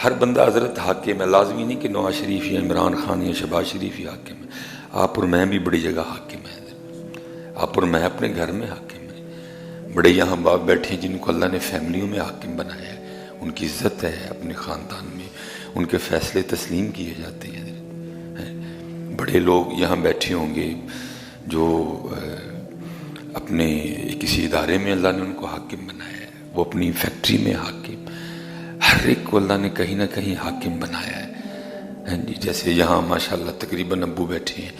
ہر بندہ حضرت حاکم ہے، لازمی نہیں کہ نواز شریف یا عمران خان یا شہباز شریف ہی حاکم ہے. آپ اور میں بھی بڑی جگہ حاکم ہیں. آپ اور میں اپنے گھر میں حاکم ہیں. بڑے یہاں باپ بیٹھے ہیں جن کو اللہ نے فیملیوں میں حاکم بنایا ہے، ان کی عزت ہے اپنے خاندان میں، ان کے فیصلے تسلیم کیے جاتے ہیں. بڑے لوگ یہاں بیٹھے ہوں گے جو اپنے کسی ادارے میں اللہ نے ان کو حاکم بنایا ہے، وہ اپنی فیکٹری میں حاکم، ہر ایک کو اللہ نے کہیں نہ کہیں حاکم بنایا ہے جی. جیسے یہاں ماشاءاللہ تقریباً ابو بیٹھے ہیں،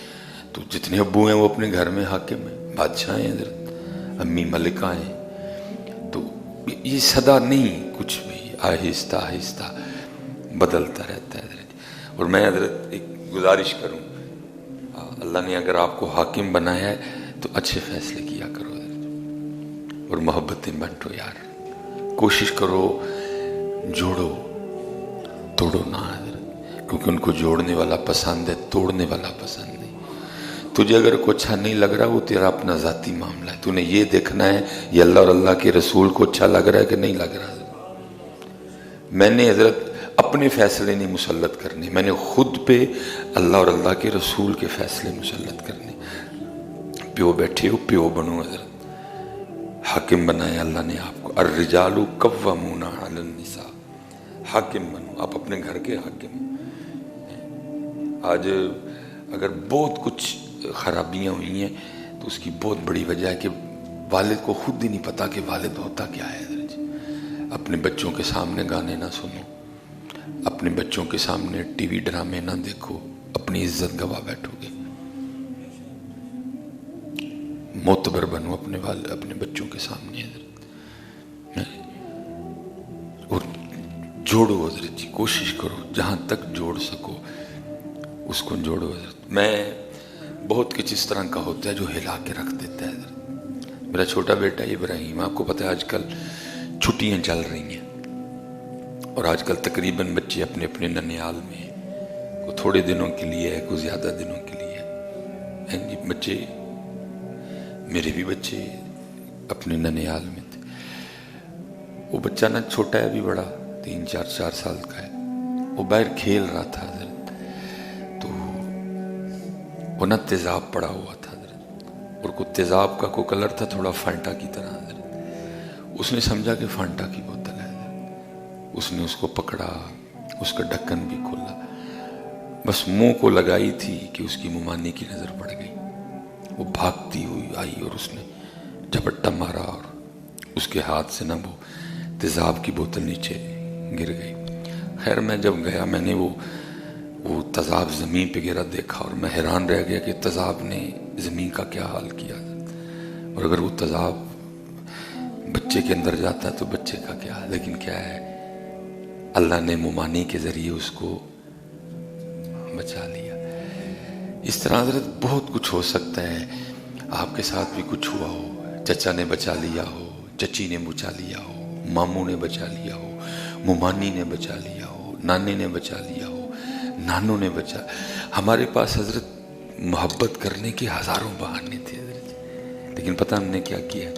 تو جتنے ابو ہیں وہ اپنے گھر میں حاکم ہیں، بادشاہ ہیں حضرت، امی ملکہ ہیں. تو یہ صدا نہیں، کچھ بھی آہستہ آہستہ بدلتا رہتا ہے حضرت. اور میں حضرت ایک گزارش کروں، اللہ نے اگر آپ کو حاکم بنایا ہے تو اچھے فیصلے کیا کرو حضرت، اور محبتیں بانٹو یار. کوشش کرو جوڑو، توڑو نہ حضرت، کیونکہ ان کو جوڑنے والا پسند ہے، توڑنے والا پسند نہیں. تجھے اگر کوئی اچھا نہیں لگ رہا وہ تیرا اپنا ذاتی معاملہ ہے، تو نے یہ دیکھنا ہے یہ اللہ اور اللہ کے رسول کو اچھا لگ رہا ہے کہ نہیں لگ رہا. میں نے حضرت اپنے فیصلے نہیں مسلط کرنے، میں نے خود پہ اللہ اور اللہ کے رسول کے فیصلے مسلط کرنے. پیو بیٹھے ہو، پیو بنو حضرت. حاکم بنائے اللہ نے آپ کو، الرجال قوامون علی النساء. حاکم بنو، آپ اپنے گھر کے حاکم. آج اگر بہت کچھ خرابیاں ہوئی ہیں تو اس کی بہت بڑی وجہ ہے کہ والد کو خود ہی نہیں پتا کہ والد ہوتا کیا ہے حضرت. اپنے بچوں کے سامنے گانے نہ سنو، اپنے بچوں کے سامنے ٹی وی ڈرامے نہ دیکھو، اپنی عزت گوا بیٹھو گے. معتبر بنو اپنے بچوں کے سامنے حضرت، اور جوڑو حضرت جی. کوشش کرو جہاں تک جوڑ سکو اس کو جوڑو حضرت. میں بہت کچھ اس طرح کا ہوتا ہے جو ہلا کے رکھ دیتا ہے حضرت. میرا چھوٹا بیٹا ابراہیم، آپ کو پتہ ہے آج کل چھٹیاں چل رہی ہیں، اور آج کل تقریباً بچے اپنے اپنے ننیال میں ہیں. کوئی تھوڑے دنوں کے لیے ہے، کوئی زیادہ دنوں کے لیے ہے جی. بچے، میرے بھی بچے اپنے ننیال میں تھے. وہ بچہ نہ چھوٹا ہے، ابھی بڑا 3-4 سال کا ہے. وہ باہر کھیل رہا تھا حضرت، تو وہ نہ تیزاب پڑا ہوا تھا حضرت، اور کوئی تیزاب کا کوئی کلر تھا تھوڑا فانٹا کی طرح حضرت. اس نے سمجھا کہ فانٹا کی بوتل ہے حضرت. اس نے اس کو پکڑا، اس کا ڈھکن بھی کھولا، بس منہ کو لگائی تھی کہ اس کی ممانی کی نظر پڑ گئی. وہ بھاگتی ہوئی آئی اور اس نے جھپٹا مارا، اور اس کے ہاتھ سے نہ وہ تیزاب کی بوتل نیچے گر گئی. خیر میں جب گیا میں نے وہ تیزاب زمین پہ گرا دیکھا، اور میں حیران رہ گیا کہ تیزاب نے زمین کا کیا حال کیا. اور اگر وہ تیزاب بچے کے اندر جاتا ہے تو بچے کا کیا ہے. لیکن کیا ہے، اللہ نے ممانی کے ذریعے اس کو بچا لیا. اس طرح حضرت بہت کچھ ہو سکتا ہے. آپ کے ساتھ بھی کچھ ہوا ہو، چچا نے بچا لیا ہو، چچی نے بچا لیا ہو، ماموں نے بچا لیا ہو، ممانی نے بچا لیا ہو، نانے نے بچا لیا ہو، نانوں نے بچا. ہمارے پاس حضرت محبت کرنے کے ہزاروں بہانے تھے حضرت، لیکن پتہ ہم نے کیا کیا،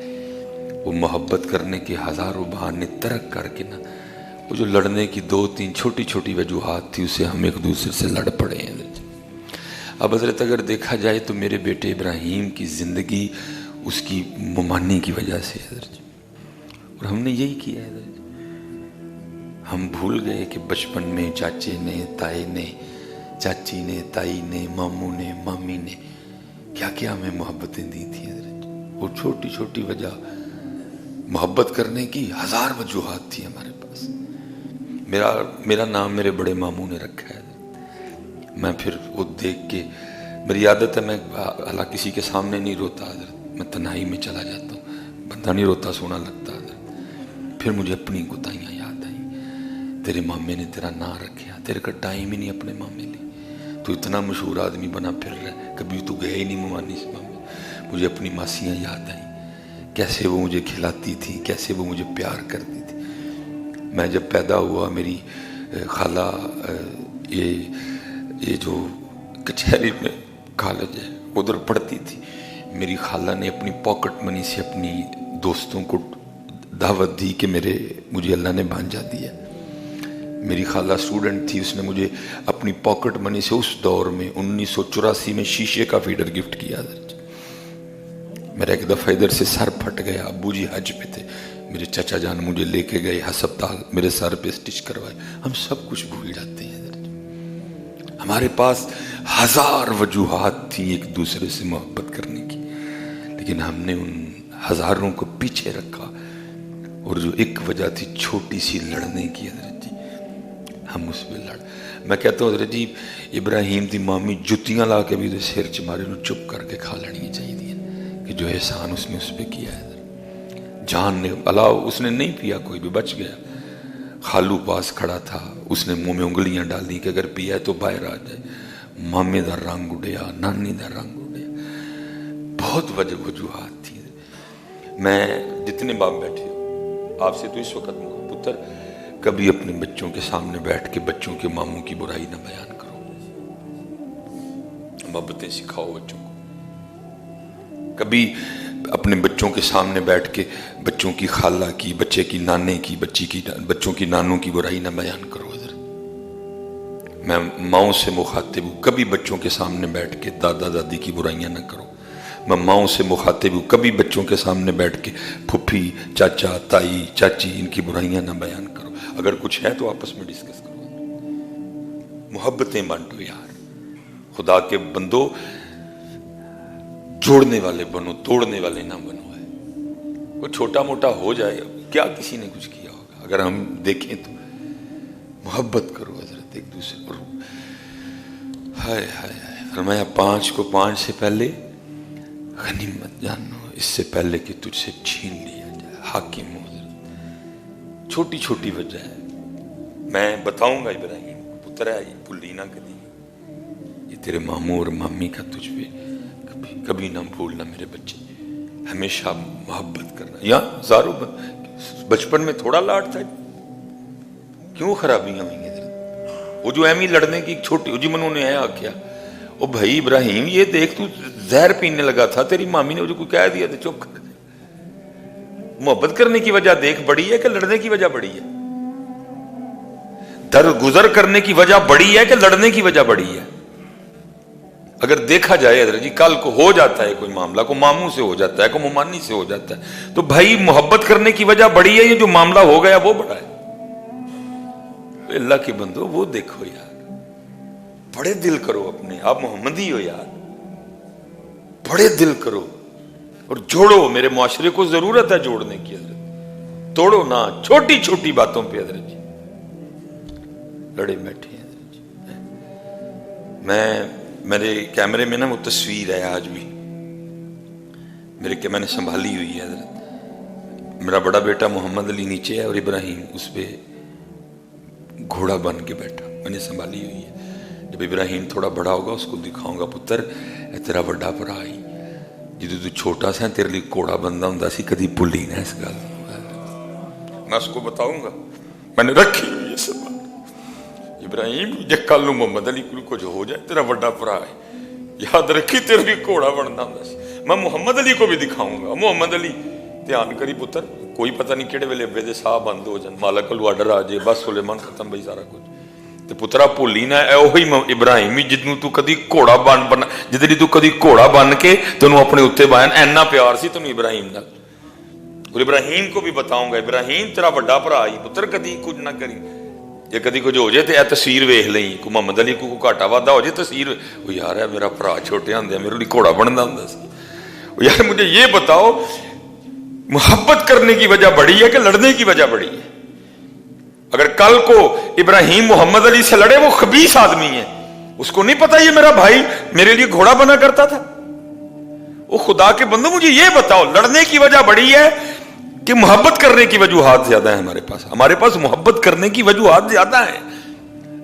وہ محبت کرنے کے ہزاروں بہانے ترک کر کے نا، وہ جو لڑنے کی 2-3 چھوٹی چھوٹی وجوہات تھی اسے ہم ایک دوسرے سے لڑ پڑے ہیں حضرت. اب حضرت اگر دیکھا جائے تو میرے بیٹے ابراہیم کی زندگی اس کی ممانی کی وجہ سے حضرت، اور ہم نے یہی کیا ہے حضرت. ہم بھول گئے کہ بچپن میں چاچے نے، تائے نے، چاچی نے، تائی نے، ماموں نے، مامی نے کیا کیا ہمیں محبتیں دی تھی حضرت. وہ چھوٹی چھوٹی وجہ محبت کرنے کی 1000 وجوہات تھی ہمارے پاس. میرا نام میرے بڑے ماموں نے رکھا ہے. میں پھر وہ دیکھ کے، میری عادت ہے میں حالانکہ کسی کے سامنے نہیں روتا حضرت، میں تنہائی میں چلا جاتا ہوں، بندہ نہیں روتا سونا لگتا حضرت. پھر مجھے اپنی کوتاہیاں یاد آئیں. تیرے مامے نے تیرا نام رکھا، تیرے کا ٹائم ہی نہیں اپنے مامے لے، تو اتنا مشہور آدمی بنا پھر رہا ہے، کبھی تو گئے ہی نہیں ممانی سے مامے. مجھے اپنی ماسیاں یاد آئیں، کیسے وہ مجھے کھلاتی تھی، کیسے وہ مجھے پیار کرتی تھی. میں جب پیدا ہوا میری خالہ، یہ جو کچہری میں کالج ہے ادھر پڑھتی تھی، میری خالہ نے اپنی پاکٹ منی سے اپنی دوستوں کو دعوت دی کہ مجھے اللہ نے بھانجا دیا. میری خالہ اسٹوڈنٹ تھی, اس نے مجھے اپنی پاکٹ منی سے اس دور میں 1984 میں شیشے کا فیڈر گفٹ کیا. میرا ایک دفعہ ادھر سے سر پھٹ گیا, ابو جی حج پہ تھے, میرے چچا جان مجھے لے کے گئے ہسپتال, میرے سر پہ اسٹچ کروائے. ہم سب کچھ بھول جاتے ہیں. ہمارے پاس ہزار وجوہات تھیں ایک دوسرے سے محبت کرنے کی, لیکن ہم نے ان ہزاروں کو پیچھے رکھا, اور جو ایک وجہ تھی چھوٹی سی لڑنے کی حضرت جی, ہم اس پہ لڑ. میں کہتا ہوں حضرت جی ابراہیم دی مامی جتیاں لا کے بھی تو سر چ مارے نو چپ کر کے کھا لڑنی چاہیے کہ جو احسان اس نے اس پہ کیا ہے. جان نے علاوہ اس نے نہیں پیا, کوئی بھی بچ گیا. خالو پاس کھڑا تھا, اس نے منہ میں انگلیاں ڈالی کہ اگر پیا ہے تو باہر آ جائے. مامے دا رنگ اڑیا, نانی دا رنگ اڑیا, بہت وجوہات تھی. میں جتنے باپ بیٹھے ہو آپ سے تو اس وقت پتر کبھی اپنے بچوں کے سامنے بیٹھ کے بچوں کے ماموں کی برائی نہ بیان کرو. محبتیں سکھاؤ بچوں کو. کبھی اپنے بچوں کے سامنے بیٹھ کے بچوں کی خالہ کی, بچے کی نانے کی, بچوں کی نانوں کی برائی نہ بیان کرو. حضرت میں ماؤں سے مخاطب ہوں, کبھی بچوں کے سامنے بیٹھ کے دادا دادی کی برائیاں نہ کرو. میں ماؤں سے مخاطب ہوں, کبھی بچوں کے سامنے بیٹھ کے پھپھی, چاچا, تائی, چاچی ان کی برائیاں نہ بیان کرو. اگر کچھ ہے تو آپس میں ڈسکس کرو. محبتیں بانٹو یار. خدا کے بندو جوڑنے والے بنو, توڑنے والے نہ بنو. ہے کوئی چھوٹا موٹا ہو جائے, کیا کسی نے کچھ کیا ہوگا. اگر ہم دیکھیں تو محبت کرو حضرت ایک دوسرے پر. ہائے ہائے ہائے, فرمایا 5 کو 5 سے پہلے غنیمت جانو, اس سے پہلے کہ تجھ سے چھین لیا جائے. حاکم ہو حضرت, چھوٹی چھوٹی وجہ ہے. میں بتاؤں گا ابراہیم پتر ہے, یہ بھولی نہ کبھی, یہ تیرے ماموں اور مامی کا تجھ پہ کبھی نہ بھولنا. میرے بچے ہمیشہ محبت کرنا. یا زارو بچپن میں تھوڑا لاڈ تھا, کیوں خرابیاں ہوئی ہیں. وہ جو ایمی لڑنے کی چھوٹی جی منوں نے ہے آکھیا, او بھائی ابراہیم یہ دیکھ تو زہر پینے لگا تھا, تیری مامی نے جو کوئی کہہ دیا تو چپ کر دے. محبت کرنے کی وجہ دیکھ بڑی ہے کہ لڑنے کی وجہ بڑی ہے. درگزر کرنے کی وجہ بڑی ہے کہ لڑنے کی وجہ بڑی ہے. اگر دیکھا جائے حضرت جی کل کو ہو جاتا ہے کوئی معاملہ, کو ماموں سے ہو جاتا ہے, کو ممانی سے ہو جاتا ہے, تو بھائی محبت کرنے کی وجہ بڑی ہے, یہ جو معاملہ ہو گیا وہ بڑا ہے. اللہ کی بندو وہ دیکھو یار, بڑے دل کرو اپنے, آپ محمدی ہو یار, بڑے دل کرو اور جوڑو. میرے معاشرے کو ضرورت ہے جوڑنے کی حضرت, توڑو نہ چھوٹی چھوٹی باتوں پہ حضرت جی لڑے بیٹھے ہیں حضرت جی. میرے کیمرے میں نا وہ تصویر ہے آج بھی میرے کہ میں نے سنبھالی ہوئی ہے حضرت. میرا بڑا بیٹا محمد علی نیچے ہے اور ابراہیم اس پہ گھوڑا بن کے بیٹھا, میں نے سنبھالی ہوئی ہے. جب ابراہیم تھوڑا بڑا ہوگا اس کو دکھاؤں گا, پتر اے تیرا بڑا بھرا ہی جدو تو چھوٹا سا تیرے لیے گھوڑا بندہ ہوں سی, کدی بھولی نہ اس گل. میں اس کو بتاؤں گا, میں نے رکھی ہوئی ہے سب. ابراہیم جے کل نو محمد علی کو کچھ ہو جائے, تیرا بڑا بھرا ہے, یاد رکھی تیرے لیے گھوڑا بننا ہوں سی. میں محمد علی کو بھی دکھاؤں گا. محمد علی دھیان کری پتر, کوئی پتہ نہیں کہڑے ویلے ابے دے ساہ بند ہو جان, مالک کولو آرڈر آ جائے, بس سلیمان ختم بھائی سارا کچھ. تے پترا بھولی نہ اے اوہی ابراہیم جدوں تو کدی گھوڑا بن جدی تو کدی گھوڑا بن کے تینوں اپنے اوتے بایا, اینا پیار سی تینوں ابراہیم نال. اور ابراہیم کو بھی بتاؤں گا, ابراہیم تیرا بڑا بھرا ہی پتر, کدی کچھ نہ کری. جے کدی کچھ ہو جائے تے اے تصویر ویکھ لئی, کو محمد علی کو گھاٹا وادا ہو جائے تصویر, او یار ہے میرا بھرا چھوٹے ہوندے میرے لیے گھوڑا بندا ہوندا سی. او یار مجھے یہ بتاؤ محبت کرنے کی وجہ بڑی ہے کہ لڑنے کی وجہ بڑی ہے؟ اگر کل کو ابراہیم محمد علی سے لڑے, وہ خبیث آدمی ہے, اس کو نہیں پتا یہ میرا بھائی میرے لیے گھوڑا بنا کرتا تھا. وہ خدا کے بندو مجھے یہ بتاؤ لڑنے کی وجہ بڑی ہے کہ محبت کرنے کی وجوہات زیادہ ہیں ہمارے پاس؟ ہمارے پاس محبت کرنے کی وجوہات زیادہ ہیں,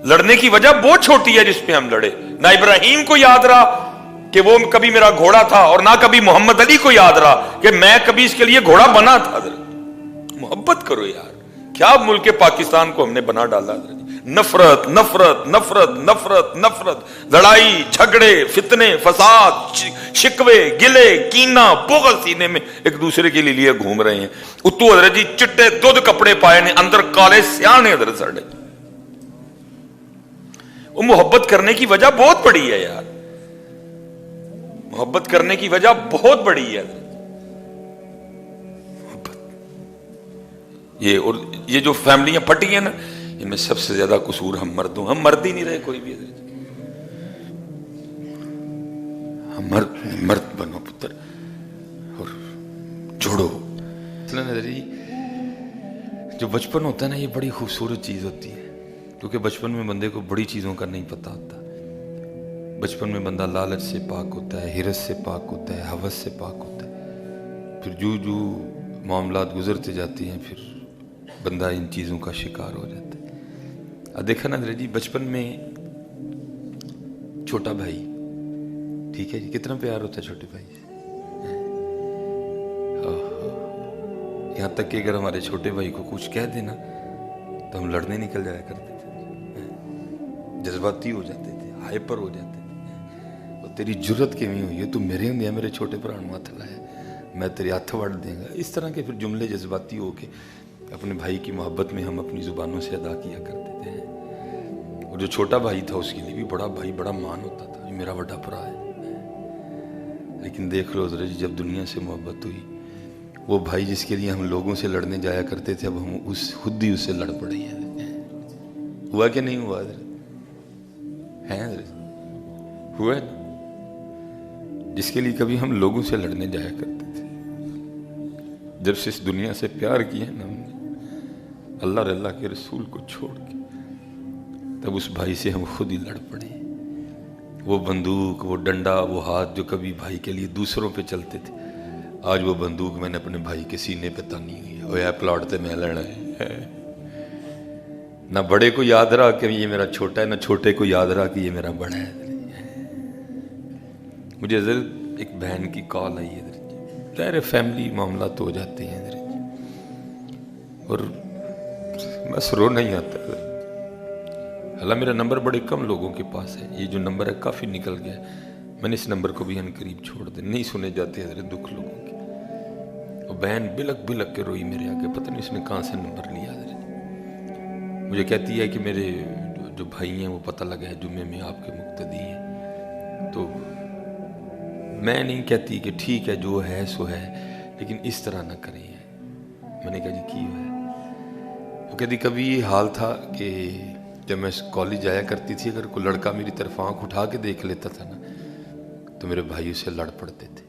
لڑنے کی وجہ بہت چھوٹی ہے جس پہ ہم لڑے. نہ ابراہیم کو یاد رہا کہ وہ کبھی میرا گھوڑا تھا, اور نہ کبھی محمد علی کو یاد رہا کہ میں کبھی اس کے لیے گھوڑا بنا تھا. محبت کرو یار, کیا ملک پاکستان کو ہم نے بنا ڈالا. نفرت نفرت نفرت نفرت نفرت, لڑائی جھگڑے فتنے فساد شکوے گلے کینہ بغض سینے میں ایک دوسرے کے لیے گھوم رہے ہیں. اتو حضرت جی چٹے دودھ کپڑے پائے نے, اندر کالے سیانے حضرت ساڑے. وہ محبت کرنے کی وجہ بہت بڑی ہے یار، محبت کرنے کی وجہ بہت بڑی ہے یہ. اور یہ جو فیملیاں پھٹی ہیں نا، ان میں سب سے زیادہ قصور ہم مردوں، ہم مرد ہی نہیں رہے کوئی بھی. ہم مرد بنو پتر اور جوڑو. جو بچپن ہوتا ہے نا، یہ بڑی خوبصورت چیز ہوتی ہے، کیونکہ بچپن میں بندے کو بڑی چیزوں کا نہیں پتہ ہوتا. بچپن میں بندہ لالچ سے پاک ہوتا ہے، حرص سے پاک ہوتا ہے، ہوس سے پاک ہوتا ہے. پھر جو معاملات گزرتے جاتے ہیں، پھر بندہ ان چیزوں کا شکار ہو جاتا ہے. اب دیکھا نا جی، بچپن میں چھوٹا بھائی، ٹھیک ہے جی، کتنا پیار ہوتا ہے چھوٹے بھائی سے. یہاں تک کہ اگر ہمارے چھوٹے بھائی کو کچھ کہہ دینا تو ہم لڑنے نکل جایا کرتے تھے، جذباتی ہو جاتے تھے، ہائپر ہو جاتے تھے. اور تیری جرت کیویں ہوئی ہے، تو میرے ہوں میرے چھوٹے بھرا نوں ہاتھ لایا، میں تیرے ہاتھ وڑ دیں گا. اس طرح کے پھر جملے جذباتی ہو کے اپنے بھائی کی محبت میں ہم اپنی زبانوں سے ادا کیا کرتے تھے. اور جو چھوٹا بھائی تھا اس کے لیے بھی بڑا بھائی بڑا مان ہوتا تھا، یہ میرا بڑا بھرا ہے. لیکن دیکھ لو ذرا جی، جب دنیا سے محبت ہوئی، وہ بھائی جس کے لیے ہم لوگوں سے لڑنے جایا کرتے تھے، اب ہم خود ہی اس سے لڑ پڑے ہیں. ہوا کہ نہیں ہوا حضرت؟ ہوا ہے نا. جس کے لیے کبھی ہم لوگوں سے لڑنے جایا کرتے تھے، جب سے اس دنیا سے پیار کیا نا ہم نے، اللہ اور اللہ کے رسول کو چھوڑ کے، تب اس بھائی سے ہم خود ہی لڑ پڑے. وہ بندوق، وہ ڈنڈا، وہ ہاتھ جو کبھی بھائی کے لیے دوسروں پہ چلتے تھے، آج وہ بندوق میں نے اپنے بھائی کے سینے پہ تانی ہوئی ہے. اوے پلاٹ تے میں لینا ہے. نہ بڑے کو یاد رہا کہ یہ میرا چھوٹا ہے، نہ چھوٹے کو یاد رہا کہ یہ میرا بڑا ہے. مجھے حضرت ایک بہن کی کال آئی ہے، ظاہر فیملی معاملات ہو جاتے ہیں حضرت، اور بس رونا ہی آتا ہے. اللہ میرا نمبر بڑے کم لوگوں کے پاس ہے، یہ جو نمبر ہے کافی نکل گیا ہے. میں نے اس نمبر کو بھی ان قریب چھوڑ دے، نہیں سنے جاتے حضرت دکھ لوگوں کے. اور بہن بلک بلک کے روئی میرے آگے، پتہ نہیں اس نے کہاں سے نمبر لیا حضرت. مجھے کہتی ہے کہ میرے جو بھائی ہیں وہ پتہ لگا ہے جمعے میں آپ کے مقتدی ہیں. تو میں نہیں کہتی کہ ٹھیک ہے جو ہے سو ہے، لیکن اس طرح نہ کریں. میں نے کہا جی کی ہے؟ وہ کہتی کبھی یہ حال تھا کہ جب میں کالج جایا کرتی تھی، اگر کوئی لڑکا میری طرف آنکھ اٹھا کے دیکھ لیتا تھا نا، تو میرے بھائی اسے لڑ پڑتے تھے.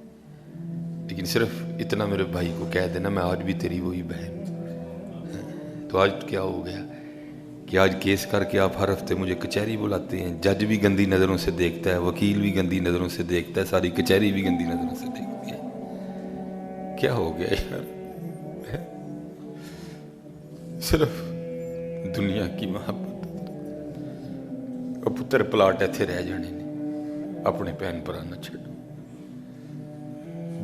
لیکن صرف اتنا میرے بھائی کو کہہ دینا، میں آج بھی تیری وہی بہن. تو آج کیا ہو گیا کہ آج کیس کر کے آپ ہر ہفتے مجھے کچہری بلاتے ہیں. جج بھی گندی نظروں سے دیکھتا ہے، وکیل بھی گندی نظروں سے دیکھتا ہے، ساری کچہری بھی گندی نظروں سے دیکھتی ہے. کیا ہو گیا یار؟ صرف دنیا کی محبت. اور پتر پلاٹ ایتھے رہ جانے نے، اپنے بہن بھرا نہ چھڑو،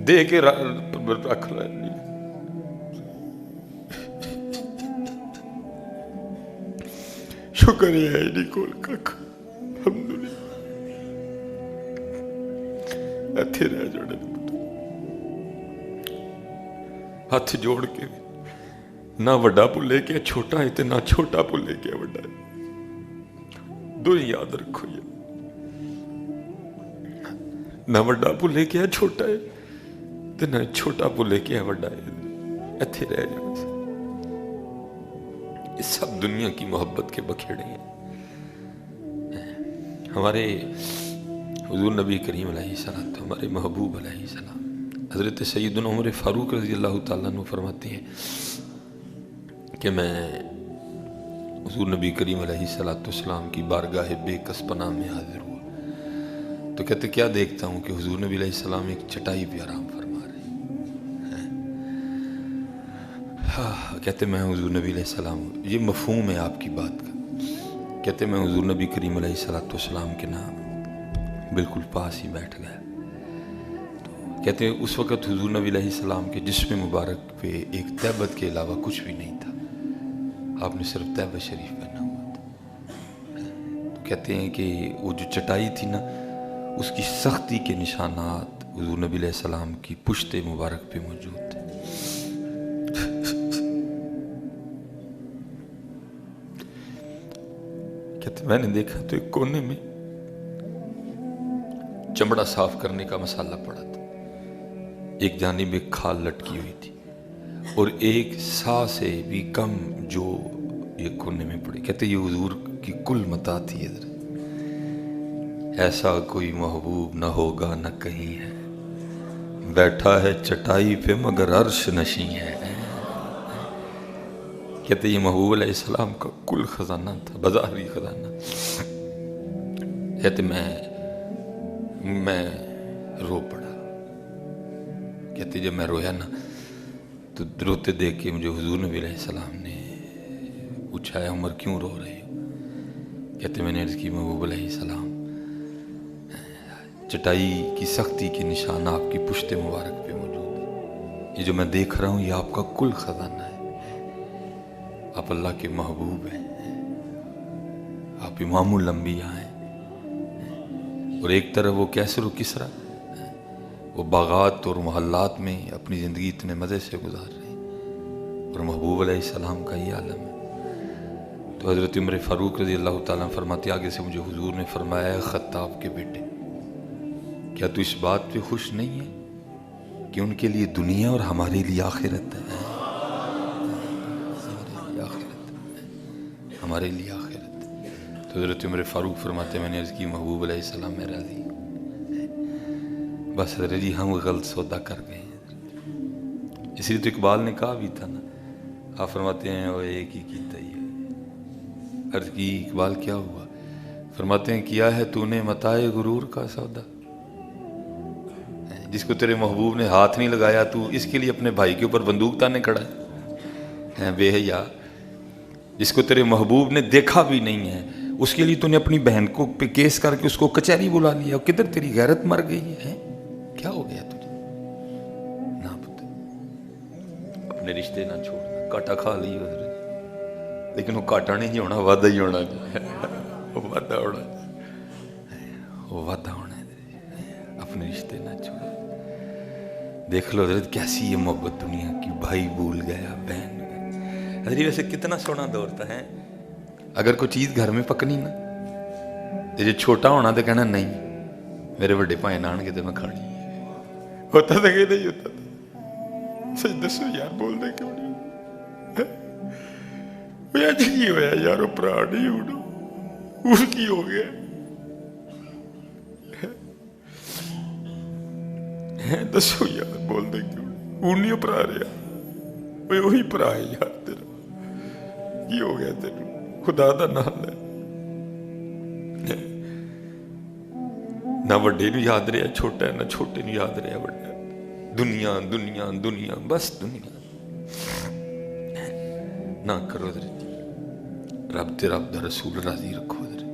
دے کے رکھ لے. شکر ہے نہیں کول کک، الحمدللہ ایتھے رہ جانے نے. ہاتھ جوڑ کے نہ وڈا بھولے کہ چھوٹا ہے، تے نہ چھوٹا بھولے کہ وڈا ہے. دو ہی یاد رکھو یہ، نہ وڈا بھولے کہ چھوٹا ہے، تے نہ چھوٹا بھولے کہ وڈا ہے. ایتھے رہ جانے سے یہ سب دنیا کی محبت کے بکھیڑے ہیں. ہمارے حضور نبی کریم علیہ السلام، ہمارے محبوب علیہ السلام، حضرت سیدنا عمر فاروق رضی اللہ تعالیٰ عنہ فرماتے ہیں کہ میں حضور نبی کریم علیہ السلام کی بارگاہ بے کس پناہ میں حاضر ہوا. تو کہتے کیا دیکھتا ہوں کہ حضور نبی علیہ السلام ایک چٹائی پہ آرام فرما رہے ہیں. کہتے میں حضور نبی علیہ السلام، یہ مفہوم ہے آپ کی بات کا. کہتے میں حضور نبی کریم علیہ السلام کے نام بالکل پاس ہی بیٹھ گیا. تو کہتے ہیں اس وقت حضور نبی علیہ السلام کے جسم مبارک پہ ایک تہبت کے علاوہ کچھ بھی نہیں تھا. آپ نے صرف تہبت شریف پہنا ہوا تھا. تو کہتے ہیں کہ وہ جو چٹائی تھی نا، اس کی سختی کے نشانات حضور نبی علیہ السلام کی پشت مبارک پہ موجود تھے. کہتے میں نے دیکھا تو ایک کونے میں چمڑا صاف کرنے کا مسالہ پڑا تھا، ایک جانب ایک کھال لٹکی ہوئی تھی اور ایک سا سے بھی کم جو یہ کونے میں پڑی. کہتے یہ حضور کی کل متاع تھی. ایسا کوئی محبوب نہ ہوگا نہ کہیں ہے، بیٹھا ہے چٹائی پہ مگر عرش نشیں ہے. کہتے یہ محبوب علیہ السلام کا کل خزانہ تھا، بظاہری خزانہ. کہتے میں رو پڑا. کہتے جب میں رویا نا تو روتے دیکھ کے مجھے حضور نبی علیہ السلام نے پوچھا ہے عمر کیوں رو رہے ہو؟ کہتے میں نے عرض کی محبوب علیہ السلام چٹائی کی سختی کے نشان آپ کی پشت مبارک پہ موجود ہے. یہ جو میں دیکھ رہا ہوں یہ آپ کا کل خزانہ ہے. آپ اللہ کے محبوب ہیں، آپ امام الانبیاء ہیں. اور ایک طرف وہ کیسر و کسرا وہ باغات اور محلات میں اپنی زندگی اتنے مزے سے گزار رہے ہیں اور محبوب علیہ السلام کا یہ عالم ہے. تو حضرت عمر فاروق رضی اللہ تعالیٰ فرماتے آگے سے مجھے حضور نے فرمایا ہے خطاب کے بیٹے کیا تو اس بات پہ خوش نہیں ہے کہ ان کے لیے دنیا اور ہمارے لیے آخرت ہے؟ ہمارے لیے آخرت. تو حضرت عمر فاروق فرماتے میں نے عرض کی محبوب علیہ السلام میں راضی ہوں. بس حضرت جی ہم غلط سودا کر گئے ہیں. اس لیے تو اقبال نے کہا بھی تھا نا، آپ فرماتے ہیں وہ ایک ہی کیتا ہی ہے. عرض کی اقبال کیا ہوا؟ فرماتے ہیں کیا ہے تو نے متاع غرور کا سودا. جس کو تیرے محبوب نے ہاتھ نہیں لگایا تو اس کے لیے اپنے بھائی کے اوپر بندوق تانے کھڑا ہے بے حیا. جس کو تیرے محبوب نے دیکھا بھی نہیں ہے اس کے لیے تو نے اپنی بہن کو پہ کیس کر کے اس کو کچہری بلا لیا. کدھر تیری غیرت مر گئی ہے؟ کیا ہو گیا تجھے؟ نہ پتہ. اپنے رشتے نہ چھوڑنا. کاٹا کھا لی حضرت لیکن وہ کاٹا نہیں ہونا، وعدہ ہی ہونا. وہ وعدہ ہونا، وہ وعدہ ہونا. اپنے رشتے نہ چھوڑنا. دیکھ لو حضرت کیسی یہ محبت دنیا کی. بھائی بھول گیا، بہن. حضرت ویسے کتنا سونا دور تھا ہے. اگر کوئی چیز گھر میں پکنی نا جو چھوٹا ہونا تو کہنا نہیں میرے بڑے بھائی آن کے تو میں کھانی. ہوتا تھا کہ نہیں ہوتا تھا؟ سچ دسو یار، بول دے کیوں نہیں؟ اج کی ہوا یار؟ وہ پرا نہیں ہونا اس کی ہو گیا. دسو یار، بول دے کیوں ہوں نہیں پرا رہا؟ وہی پرا ہے یار تیرا. کی ہو گیا تیرے؟ خدا دا نام ہے. نہ وڈے نو یاد رہا چھوٹا ہے، نہ چھوٹے نو یاد رہا وڈا. دنیا دنیا دنیا، بس دنیا. نہ کرو حضرت رب تے رب دا رسول راضی رکھو حضرت.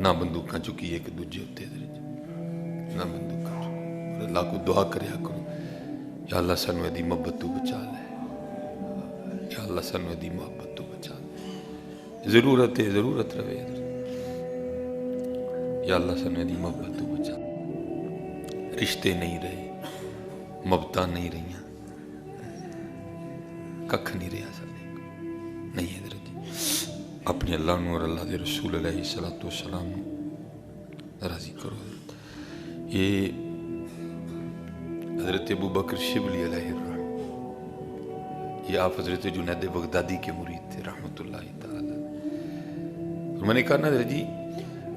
نہ بندوقاں چکی ایک دوجے ہوتے حضرت، نہ بندوقاں. اللہ کو دعا کریا کرو یا اللہ سانو دی محبت تو بچا لے، یا اللہ سانو دی محبت تو بچا لے. ضرورت ہے، ضرورت رہے حضرت. یا اللہ سانو دی محبت تو بچا. رشتے نہیں رہے، محبتاں نہیں رہی، ککھ نہیں رہا سارے نہیں حضرت جی. اپنے اللہ نو اور اللہ دے رسول علیہ الصلوۃ والسلام راضی کرو حضرت. یہ حضرت ابو بکر شبلی علیہ الرحمہ، یہ آپ حضرت جنید بغدادی کے مرید تھے رحمۃ اللہ تعالی. اور میں نے کہا نا حضرت جی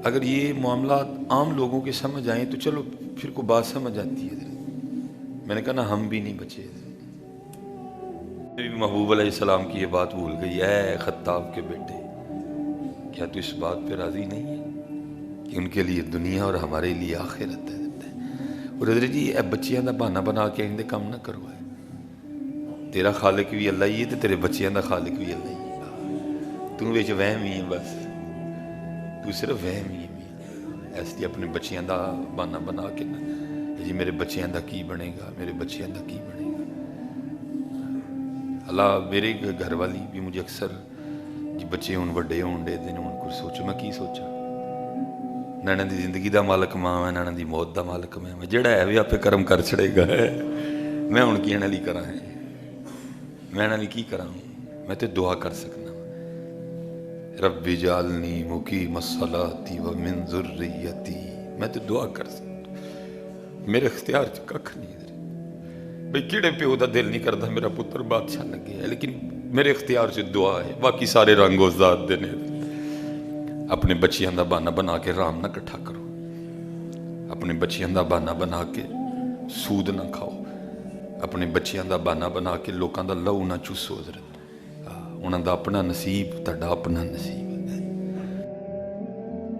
اگر یہ معاملات عام لوگوں کے سمجھ آئیں تو چلو پھر کو بات سمجھ آتی ہے حضرت. میں نے کہا نا ہم بھی نہیں بچے. محبوب علیہ السلام کی یہ بات بھول گئی. اے خطاب کے بیٹے کیا تو اس بات پہ راضی نہیں ہے کہ ان کے لیے دنیا اور ہمارے لیے آخرت ہے؟ اور حضرت جی اے بچیاں دا بہانہ بنا کے اندے کام نہ کرو. ہے تیرا خالق بھی اللہ ہی ہے تو تیرے بچیاں دا خالق بھی اللہ ہی ہے. تو ویچ وہم ہی ہے، بس تو صرف وہم ہی ہے. اس لیے اپنے بچیاں دا بہانہ بنا کے نا جی میرے بچیاں دا کی بنے گا، میرے بچیاں دا کی بنے گا. اللہ میرے گھر والی بھی مجھے اکثر جی بچے ہوں وڈے ہون دے دن ہوں کچھ سوچو. میں کی سوچا؟ نہ دی زندگی دا مالک ماں ہے، نہ دی موت دا مالک میں. جڑا ہے بھی آپ کرم کر چھڑے گا. میں ہوں کی انہاں لی کراں ہے، میں انہاں لی کی کراں؟ میں تے دعا کر سکنا. رب جعلنی مقیم الصلاۃ ومن ذریتی. میں تو دعا کر سکتا، میرے اختیار چ ککھ نہیں بھئی کیڑے پیو دا دل نہیں کرتا میرا پتر بادشاہ لگے ہے، لیکن میرے اختیار سے دعا ہے، باقی سارے رنگ و ذات دینے. اپنے بچیاں دا بہانہ بنا کے رام نہ کٹھا کرو، اپنے بچیاں دا بہانہ بنا کے سود نہ کھاؤ، اپنے بچیاں دا بہانہ بنا کے لوکاں دا لہو نہ چوسو. حضرت انہاں دا اپنا نصیب، تہاڈا اپنا نصیب.